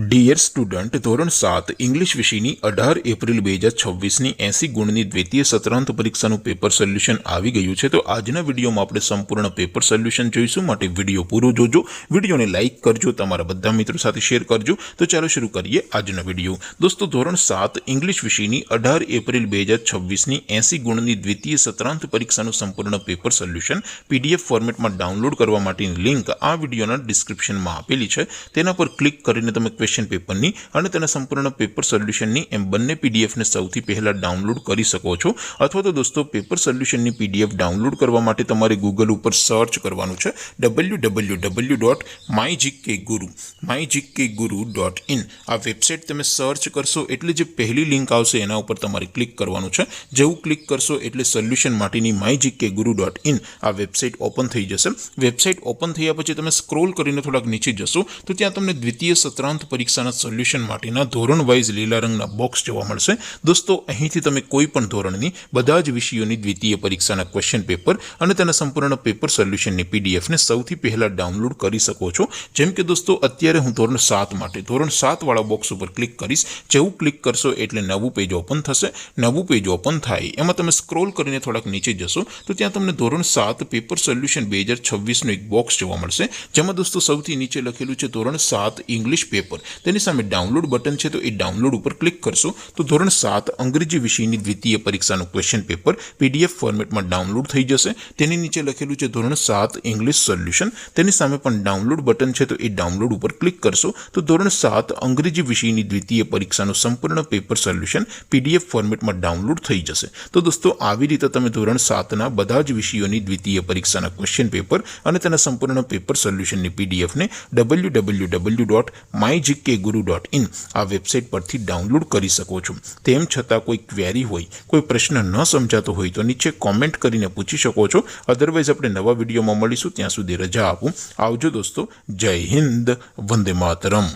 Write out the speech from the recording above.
Dear student ધોરણ 7 English વિષયની 18 April 2026ની 80 ગુણની દ્વિતીય સત્રાંત પરીક્ષાનું પેપર સોલ્યુશન આવી ગયું છે। તો આજના વિડીયોમાં આપણે સંપૂર્ણ પેપર સોલ્યુશન જોઈશું, માટે વિડીયો પૂરો જોજો, વિડીયોને લાઇક કરજો, તમારા બધા મિત્રો સાથે શેર કરજો। તો ચાલો શરૂ કરીએ આજનો વિડીયો। દોસ્તો, ધોરણ 7 ઇંગ્લિશ વિષયની 18 એપ્રિલ 2026ની 80 ગુણની દ્વિતીય સત્રાંત પરીક્ષાનું સંપૂર્ણ પેપર સોલ્યુશન પીડીએફ ફોર્મેટમાં ડાઉનલોડ કરવા માટેની લિંક આ વિડીયોના ડિસ્ક્રિપ્શનમાં આપેલી છે। તેના પર ક્લિક કરીને તમે ક્વેશ્ચન પેપરની અને તેના સંપૂર્ણ પેપર સોલ્યુશનની એમ બંને પીડીએફને સૌથી પહેલા ડાઉનલોડ કરી શકો છો। અથવા તો દોસ્તો, પેપર સોલ્યુશનની પીડીએફ ડાઉનલોડ કરવા માટે તમારે ગૂગલ ઉપર સર્ચ કરવાનું છે www.mygkguru.in। આ વેબસાઇટ તમે સર્ચ કરશો એટલે જે પહેલી લિંક આવશે એના ઉપર તમારે ક્લિક કરવાનું છે। જેવું ક્લિક કરશો એટલે સોલ્યુશન માટેની mygkguru.in આ વેબસાઇટ ઓપન થઈ જશે। વેબસાઇટ ઓપન થયા પછી તમે સ્ક્રોલ કરીને થોડાક નીચે જશો તો ત્યાં તમને દ્વિતીય સત્રાંત પરીક્ષાના સોલ્યુશન માટેના ધોરણ વાઇઝ લીલા રંગના બોક્સ જોવા મળશે। દોસ્તો, અહીંથી તમે કોઈ પણ ધોરણની બધા જ વિષયોની દ્વિતીય પરીક્ષાના ક્વેશ્ચન પેપર અને તેના સંપૂર્ણ પેપર સોલ્યુશનની પીડીએફને સૌથી પહેલા ડાઉનલોડ કરી શકો છો। જેમ કે દોસ્તો, અત્યારે હું ધોરણ 7 માટે ધોરણ 7 વાળા બોક્સ ઉપર ક્લિક કરીશ। જેવું ક્લિક કરશો એટલે નવું પેજ ઓપન થશે। નવું પેજ ઓપન થાય એમાં તમે સ્ક્રોલ કરીને થોડાક નીચે જશો તો ત્યાં તમને ધોરણ 7 પેપર સોલ્યુશન 2026નું એક બોક્સ જોવા મળશે, જેમાં દોસ્તો સૌથી નીચે લખેલું છે ધોરણ 7 ઇંગ્લિશ પેપર। તેની સામે ડાઉનલોડ બટન છે, તો એ ડાઉનલોડ ઉપર ક્લિક કરશો તો ધોરણ 7 અંગ્રેજી વિષયની દ્વિતીય પરીક્ષાનું ક્વેશ્ચન પેપર પીડીએફ ફોર્મેટમાં ડાઉનલોડ થઈ જશે। તેની નીચે લખેલું છે ધોરણ 7 ઇંગ્લિશ સોલ્યુશન। તેની સામે પણ ડાઉનલોડ બટન છે, તો એ ડાઉનલોડ ઉપર ક્લિક કરશો તો ધોરણ 7 અંગ્રેજી વિષયની દ્વિતીય પરીક્ષાનું સંપૂર્ણ પેપર સોલ્યુશન પીડીએફ ફોર્મેટમાં ડાઉનલોડ થઈ જશે। તો દોસ્તો, આવી રીતે તમે ધોરણ 7ના બધા જ વિષયોની દ્વિતીય પરીક્ષાના ક્વેશ્ચન પેપર અને તેના સંપૂર્ણ પેપર સોલ્યુશનની પીડીએફને www.mygkguru.in આ વેબસાઇટ પરથી ડાઉનલોડ કરી શકો છો। તેમ છતાં કોઈ ક્વેરી હોય, કોઈ પ્રશ્ન ન સમજાતો હોય તો નીચે કોમેન્ટ કરીને પૂછી શકો છો। અધરવાઇઝ આપણે નવા વિડીયોમાં મળીશું, ત્યાં સુધી રજા આપું। આવજો દોસ્તો, જય હિન્દ, વંદે માતરમ।